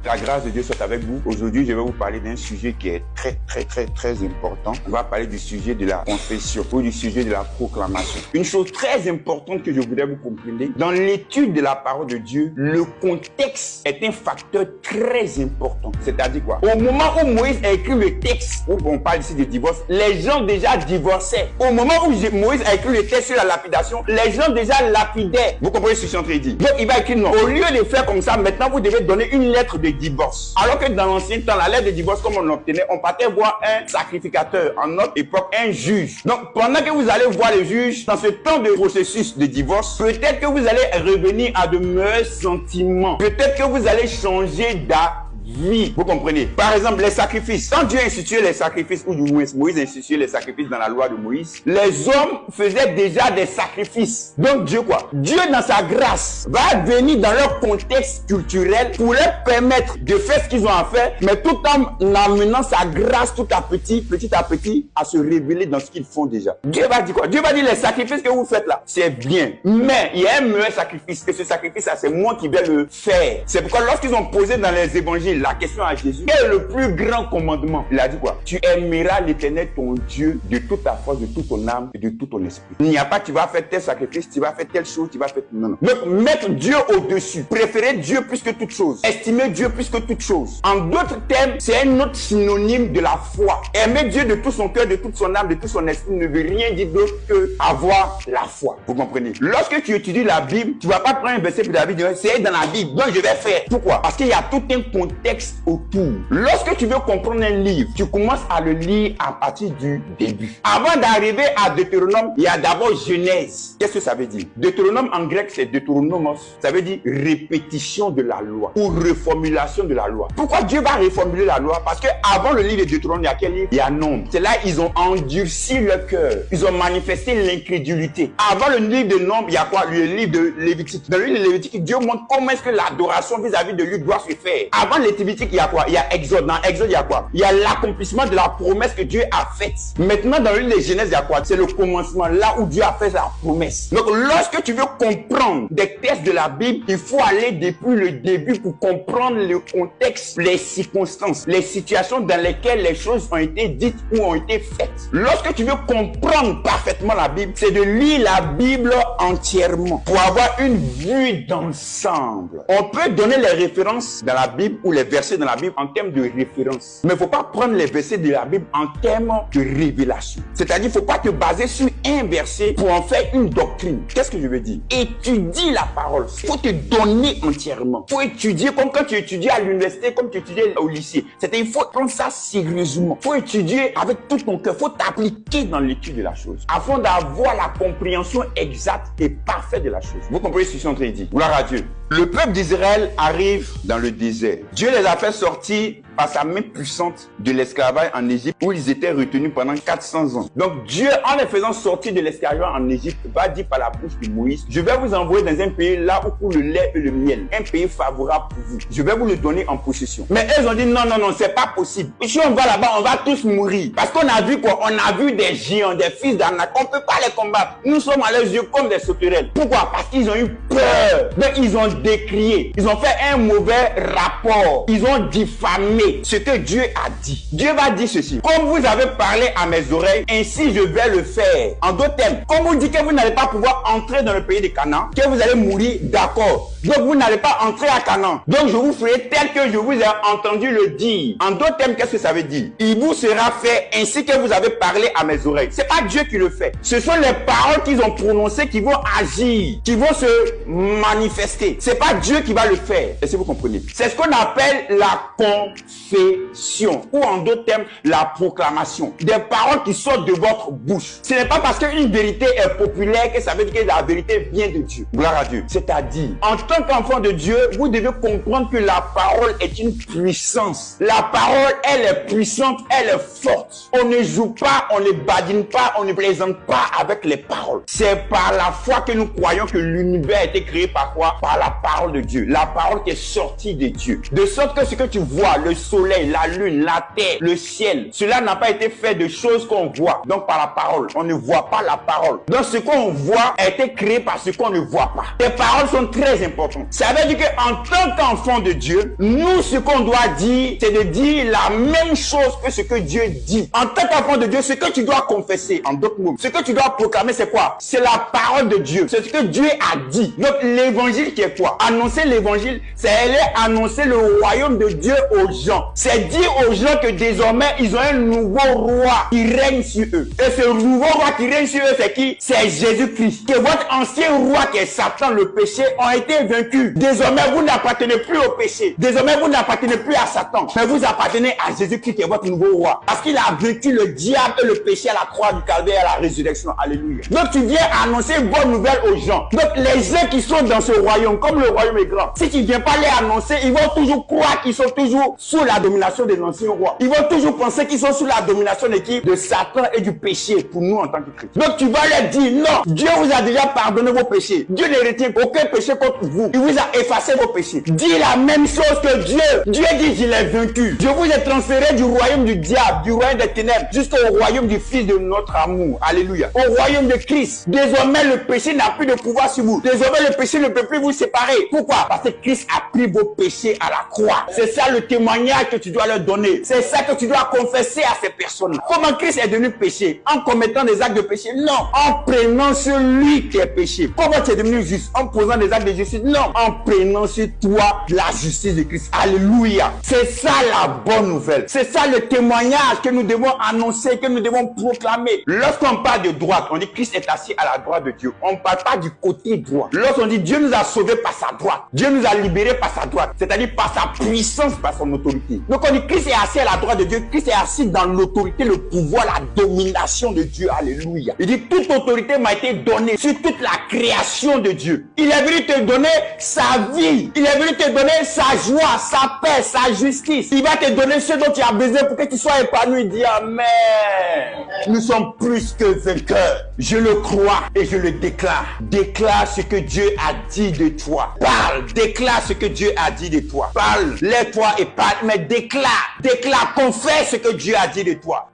La grâce de Dieu soit avec vous. Aujourd'hui, je vais vous parler d'un sujet qui est très important. On va parler du sujet de la confession ou du sujet de la proclamation. Une chose très importante que je voudrais vous compreniez, dans l'étude de la parole de Dieu, le contexte est un facteur très important. C'est-à-dire quoi? Au moment où Moïse a écrit le texte, où on parle ici de divorce, les gens déjà divorçaient. Au moment où Moïse a écrit le texte sur la lapidation, les gens déjà lapidaient. Vous comprenez ce que je suis en train de dire? Donc il va écrire non. Au lieu de faire comme ça, maintenant vous devez donner une lettre de divorce. Alors que dans l'ancien temps, la lettre de divorce, comme on l'obtenait, on partait voir un sacrificateur. En notre époque, un juge. Donc pendant que vous allez voir le juge, dans ce temps de processus de divorce, peut-être que vous allez revenir à de meilleurs sentiments. Peut-être que vous allez changer d'avis. Vous comprenez? Par exemple, les sacrifices. Quand Dieu a institué les sacrifices, ou du moins Moïse a institué les sacrifices dans la loi de Moïse, les hommes faisaient déjà des sacrifices. Donc Dieu quoi? Dieu dans sa grâce va venir dans leur contexte culturel pour leur permettre de faire ce qu'ils ont à faire, mais tout en amenant sa grâce petit à petit, à se révéler dans ce qu'ils font déjà. Dieu va dire quoi? Dieu va dire les sacrifices que vous faites là, c'est bien. Mais il y a un meilleur sacrifice, et ce sacrifice-là, c'est moi qui vais le faire. C'est pourquoi lorsqu'ils ont posé dans les évangiles la question à Jésus, quel est le plus grand commandement? Il a dit quoi? Tu aimeras l'Éternel ton Dieu de toute ta force, de toute ton âme et de tout ton esprit. Il n'y a pas tu vas faire tel sacrifice, tu vas faire telle chose, tu vas faire... Non. Donc mettre Dieu au-dessus, préférer Dieu plus que toute chose, estimer Dieu plus que toute chose. En d'autres termes, c'est un autre synonyme de la foi. Aimer Dieu de tout son cœur, de toute son âme, de tout son esprit ne veut rien dire d'autre que avoir la foi. Vous comprenez? Lorsque tu étudies la Bible, tu vas pas prendre un verset pour la Bible, c'est dans la Bible, donc je vais faire. Pourquoi? Parce qu'il y a tout un contexte autour. Lorsque tu veux comprendre un livre, tu commences à le lire à partir du début. Avant d'arriver à Deutéronome, il y a d'abord Genèse. Qu'est-ce que ça veut dire? Deutéronome en grec, c'est Deutéronomos. Ça veut dire répétition de la loi ou reformulation de la loi. Pourquoi Dieu va reformuler la loi? Parce que avant le livre de Deutéronome, il y a quel livre? Il y a Nombre. C'est là ils ont endurci leur cœur. Ils ont manifesté l'incrédulité. Avant le livre de Nombre, il y a quoi? Le livre de Lévitique. Dans le livre de Lévitique, Dieu montre comment est-ce que l'adoration vis-à-vis de lui doit se faire. Avant Lévitique, il y a quoi? Il y a Exode. Dans Exode, il y a quoi? Il y a l'accomplissement de la promesse que Dieu a faite. Maintenant, dans le livre de Genèse, il y a quoi? C'est le commencement, là où Dieu a fait sa promesse. Donc, lorsque tu veux comprendre des textes de la Bible, il faut aller depuis le début pour comprendre le contexte, les circonstances, les situations dans lesquelles les choses ont été dites ou ont été faites. Lorsque tu veux comprendre parfaitement la Bible, c'est de lire la Bible entièrement pour avoir une vue d'ensemble. On peut donner les références dans la Bible ou les versets dans la Bible en termes de référence. Mais il ne faut pas prendre les versets de la Bible en termes de révélation. C'est-à-dire, il ne faut pas te baser sur un verset pour en faire une doctrine. Qu'est-ce que je veux dire? Étudie la parole. Il faut te donner entièrement. Il faut étudier comme quand tu étudies à l'université, comme tu étudies au lycée. C'est-à-dire, il faut prendre ça sérieusement. Il faut étudier avec tout ton cœur. Il faut t'appliquer dans l'étude de la chose afin d'avoir la compréhension exacte et parfaite de la chose. Vous comprenez ce que je suis en train de dire? Gloire à Dieu. Le peuple d'Israël arrive dans le désert. Dieu les a fait sortir par sa main puissante de l'esclavage en Égypte où ils étaient retenus pendant 400 ans. Donc Dieu, en les faisant sortir de l'esclavage en Égypte, va dire par la bouche de Moïse, je vais vous envoyer dans un pays là où coule le lait et le miel, un pays favorable pour vous. Je vais vous le donner en possession. Mais eux ont dit non, c'est pas possible. Si on va là-bas, on va tous mourir. Parce qu'on a vu quoi? On a vu des géants, des fils d'Anak. On ne peut pas les combattre. Nous sommes à leurs yeux comme des sauterelles. Pourquoi? Parce qu'ils ont eu peur. Donc ils ont décrié. Ils ont fait un mauvais rapport. Ils ont diffamé ce que Dieu a dit. Dieu va dire ceci. Comme vous avez parlé à mes oreilles, ainsi je vais le faire. En d'autres termes, comme vous dites que vous n'allez pas pouvoir entrer dans le pays de Canaan, que vous allez mourir, d'accord. Donc vous n'allez pas entrer à Canaan. Donc je vous ferai tel que je vous ai entendu le dire. En d'autres termes, qu'est-ce que ça veut dire? Il vous sera fait ainsi que vous avez parlé à mes oreilles. C'est pas Dieu qui le fait. Ce sont les paroles qu'ils ont prononcées qui vont agir, qui vont se manifester. C'est pas Dieu qui va le faire. Est-ce que vous comprenez? C'est ce qu'on appelle la confession, ou en d'autres termes, la proclamation. Des paroles qui sortent de votre bouche. Ce n'est pas parce qu'une vérité est populaire que ça veut dire que la vérité vient de Dieu. Gloire à Dieu. C'est-à-dire, en tant qu'enfant de Dieu, vous devez comprendre que la parole est une puissance. La parole, elle est puissante, elle est forte. On ne joue pas, on ne badine pas, on ne plaisante pas avec les paroles. C'est par la foi que nous croyons que l'univers a été créé par quoi? Par la parole de Dieu. La parole qui est sortie de Dieu. De sorte que ce que tu vois, le soleil, la lune, la terre, le ciel, cela n'a pas été fait de choses qu'on voit. Donc par la parole, on ne voit pas la parole. Donc ce qu'on voit a été créé par ce qu'on ne voit pas. Les paroles sont très importantes. Ça veut dire qu'en tant qu'enfant de Dieu, nous, ce qu'on doit dire, c'est de dire la même chose que ce que Dieu dit. En tant qu'enfant de Dieu, ce que tu dois confesser, en d'autres mots, ce que tu dois proclamer, c'est quoi? C'est la parole de Dieu. C'est ce que Dieu a dit. Donc l'évangile qui est quoi? Annoncer l'évangile, c'est aller annoncer le royaume de Dieu aux gens. C'est dire aux gens que désormais, ils ont un nouveau roi qui règne sur eux. Et ce nouveau roi qui règne sur eux, c'est qui? C'est Jésus-Christ. Que votre ancien roi qui est Satan, le péché, ont été vaincus. Désormais, vous n'appartenez plus au péché. Désormais, vous n'appartenez plus à Satan. Mais vous appartenez à Jésus-Christ qui est votre nouveau roi. Parce qu'il a vaincu le diable et le péché à la croix du calvaire et à la résurrection. Alléluia. Donc tu viens annoncer une bonne nouvelle aux gens. Donc les gens qui sont dans ce royaume, comme le royaume est grand, si tu ne viens pas les annoncer, ils vont toujours croire qu'ils sont toujours sous la domination des anciens rois. Ils vont toujours penser qu'ils sont sous la domination de Satan et du péché pour nous en tant que chrétiens. Donc tu vas leur dire non, Dieu vous a déjà pardonné vos péchés. Dieu ne retient aucun péché contre vous. Il vous a effacé vos péchés. Dis la même chose que Dieu. Dieu dit je l'ai vaincu. Je vous ai transféré du royaume du diable, du royaume des ténèbres, jusqu'au royaume du Fils de notre amour. Alléluia. Au royaume de Christ. Désormais le péché n'a plus de pouvoir sur vous. Désormais le péché ne peut plus vous séparer. Pourquoi? Parce que Christ a pris vos péchés à la croix. C'est ça le témoignage que tu dois leur donner. C'est ça que tu dois confesser à ces personnes. Comment Christ est devenu péché? En commettant des actes de péché? Non. En prenant sur lui qui est péché. Comment tu es devenu juste? En posant des actes de justice? Non. En prenant sur toi la justice de Christ. Alléluia. C'est ça la bonne nouvelle. C'est ça le témoignage que nous devons annoncer, que nous devons proclamer. Lorsqu'on parle de droite, on dit Christ est assis à la droite de Dieu. On ne parle pas du côté droit. Lorsqu'on dit Dieu nous a sauvés par sa droite, Dieu nous a libérés par sa droite, c'est-à-dire par sa puissance, par son autorité. Donc on dit Christ est assis à la droite de Dieu. Christ est assis dans l'autorité, le pouvoir, la domination de Dieu. Alléluia. Il dit toute autorité m'a été donnée sur toute la création de Dieu. Il est venu te donner sa vie. Il est venu te donner sa joie, sa paix, sa justice. Il va te donner ce dont tu as besoin pour que tu sois épanoui. Dis Amen. Nous sommes plus que vainqueurs. Je le crois et je le déclare. Déclare ce que Dieu a dit de toi. Parle. Déclare ce que Dieu a dit de toi. Parle. Lève-toi et parle. Mais déclare. Déclare. Confesse ce que Dieu a dit de toi.